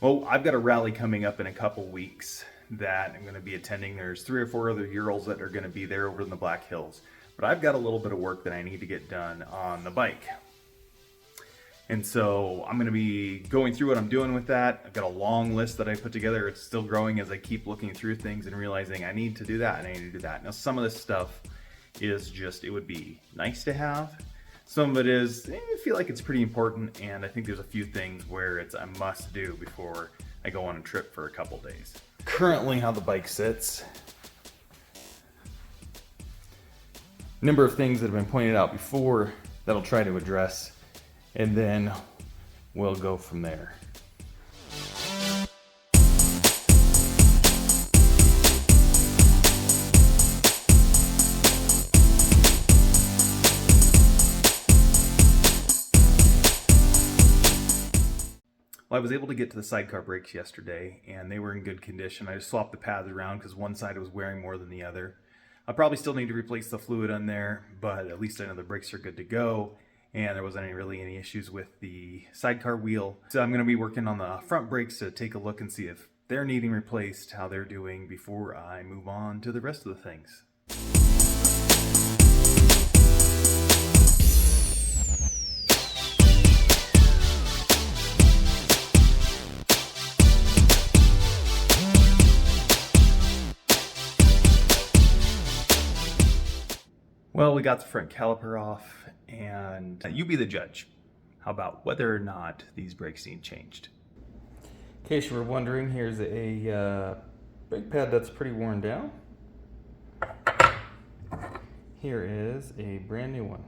Well, I've got a rally coming up in a couple weeks that I'm going to be attending. There's 3 or 4 other Urals that are going to be there over in the Black Hills. But I've got a little bit of work that I need to get done on the bike. And so I'm going to be going through what I'm doing with that. I've got a long list that I put together. It's still growing as I keep looking through things and realizing I need to do that and I need to do that. Now, some of this stuff is just, it would be nice to have. Some of it is, I feel like it's pretty important, and I think there's a few things where it's a must do before I go on a trip for a couple days. Currently, how the bike sits. Number of things that have been pointed out before that I'll try to address, and then we'll go from there. Well, I was able to get to the sidecar brakes yesterday, and they were in good condition. I just swapped the pads around because one side was wearing more than the other. I probably still need to replace the fluid on there, but at least I know the brakes are good to go, and there wasn't really any issues with the sidecar wheel. So I'm going to be working on the front brakes to take a look and see if they're needing replaced, how they're doing before I move on to the rest of the things. Well, we got the front caliper off, and you be the judge. How about whether or not these brakes need changed? In case you were wondering, here's a brake pad that's pretty worn down. Here is a brand new one.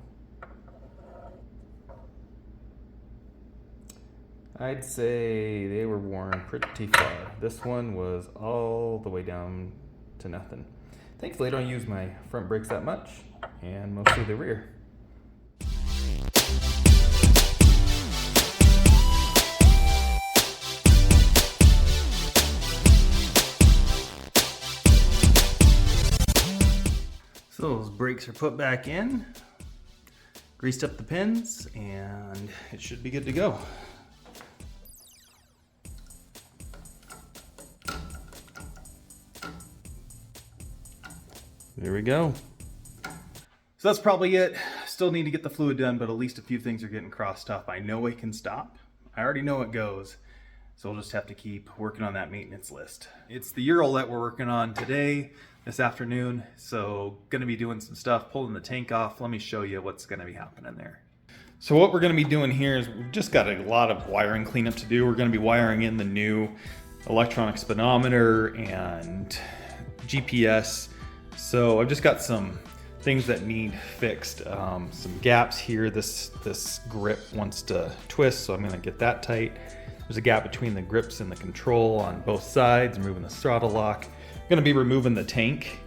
I'd say they were worn pretty far. This one was all the way down to nothing. Thankfully, I don't use my front brakes that much, and mostly the rear. So those brakes are put back in, greased up the pins, and it should be good to go. There we go. So that's probably it. Still need to get the fluid done, but at least a few things are getting crossed off. I know it can stop. I already know it goes. So we'll just have to keep working on that maintenance list. It's the Ural that we're working on today, this afternoon. So gonna be doing some stuff, pulling the tank off. Let me show you what's gonna be happening there. So what we're gonna be doing here is we've just got a lot of wiring cleanup to do. We're gonna be wiring in the new electronic speedometer and GPS. So I've just got some things that need fixed. Some gaps here. This grip wants to twist, so I'm gonna get that tight. There's a gap between the grips and the control on both sides, removing the throttle lock. I'm gonna be removing the tank,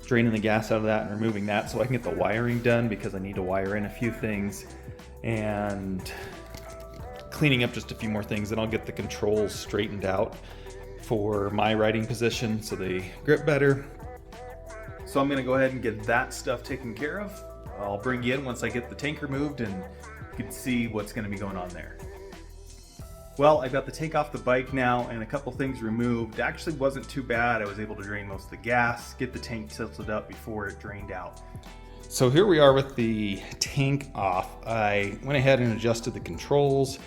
draining the gas out of that and removing that so I can get the wiring done because I need to wire in a few things and cleaning up just a few more things. Then I'll get the controls straightened out for my riding position so they grip better. So I'm gonna go ahead and get that stuff taken care of. I'll bring you in once I get the tank removed and you can see what's gonna be going on there. Well, I got the tank off the bike now and a couple things removed. It actually wasn't too bad. I was able to drain most of the gas, get the tank tilted up before it drained out. So here we are with the tank off. I went ahead and adjusted the controls,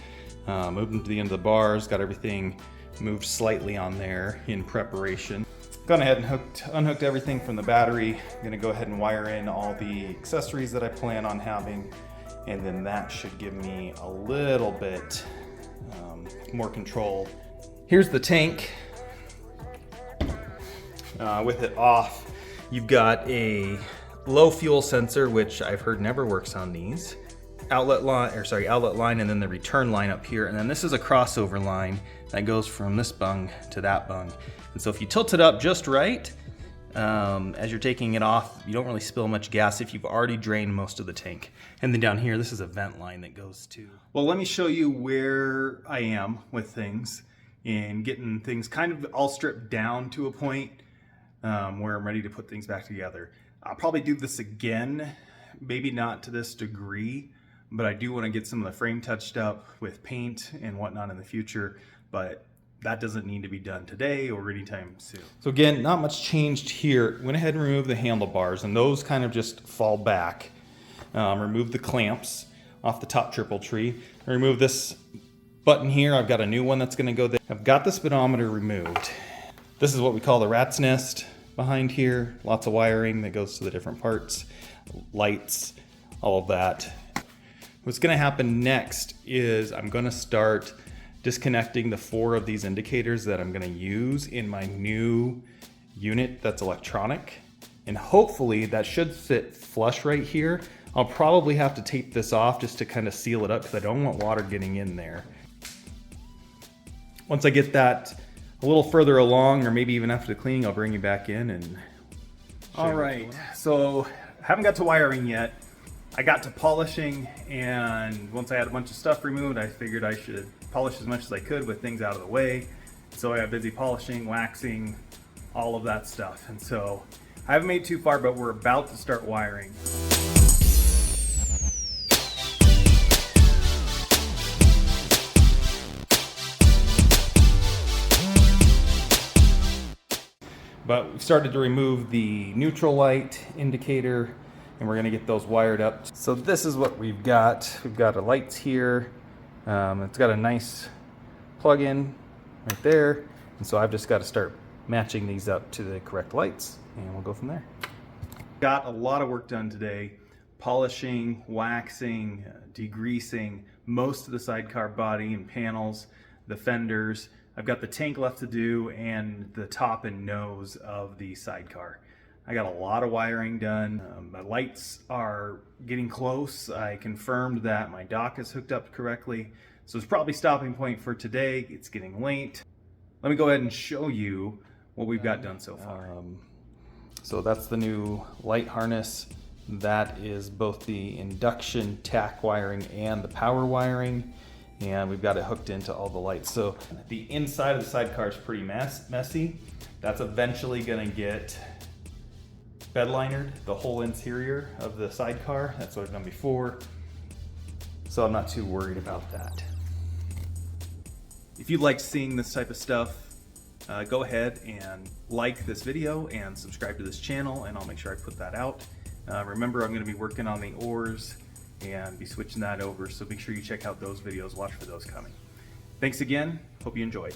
moved them to the end of the bars, got everything moved slightly on there in preparation. Gone ahead and unhooked everything from the battery. I'm gonna go ahead and wire in all the accessories that I plan on having, and then that should give me a little bit more control. Here's the tank. With it off, you've got a low fuel sensor, which I've heard never works on these. Outlet line, and then the return line up here, and then this is a crossover line that goes from this bung to that bung. And so if you tilt it up just right, as you're taking it off, you don't really spill much gas if you've already drained most of the tank. And then down here, this is a vent line that goes to. Well, let me show you where I am with things and getting things kind of all stripped down to a point where I'm ready to put things back together. I'll probably do this again, maybe not to this degree, but I do want to get some of the frame touched up with paint and whatnot in the future. But that doesn't need to be done today or anytime soon. So again, not much changed here. Went ahead and removed the handlebars, and those kind of just fall back. Remove the clamps off the top triple tree. Remove this button here. I've got a new one that's going to go there. I've got the speedometer removed. This is what we call the rat's nest behind here. Lots of wiring that goes to the different parts, lights, all of that. What's going to happen next is I'm going to start disconnecting the 4 of these indicators that I'm going to use in my new unit that's electronic. And hopefully that should sit flush right here. I'll probably have to tape this off just to kind of seal it up because I don't want water getting in there. Once I get that a little further along, or maybe even after the cleaning, I'll bring you back in and all right, so haven't got to wiring yet. I got to polishing, and once I had a bunch of stuff removed, I figured I should polish as much as I could with things out of the way. So I got busy polishing, waxing, all of that stuff. And so I haven't made too far, but we're about to start wiring. But we've started to remove the neutral light indicator, and we're gonna get those wired up. So this is what we've got. We've got the lights here. It's got a nice plug-in right there. And so I've just got to start matching these up to the correct lights, and we'll go from there. Got a lot of work done today. Polishing, waxing, degreasing most of the sidecar body and panels, the fenders. I've got the tank left to do and the top and nose of the sidecar. I got a lot of wiring done. My lights are getting close. I confirmed that my dock is hooked up correctly. So it's probably stopping point for today. It's getting late. Let me go ahead and show you what we've got done so far. So that's the new light harness. That is both the induction tack wiring and the power wiring. And we've got it hooked into all the lights. So the inside of the sidecar is pretty messy. That's eventually gonna get bed linered, the whole interior of the sidecar. That's what I've done before. So I'm not too worried about that. If you like seeing this type of stuff, go ahead and like this video and subscribe to this channel, and I'll make sure I put that out. Remember, I'm gonna be working on the oars and be switching that over, so make sure you check out those videos, watch for those coming. Thanks again, hope you enjoyed.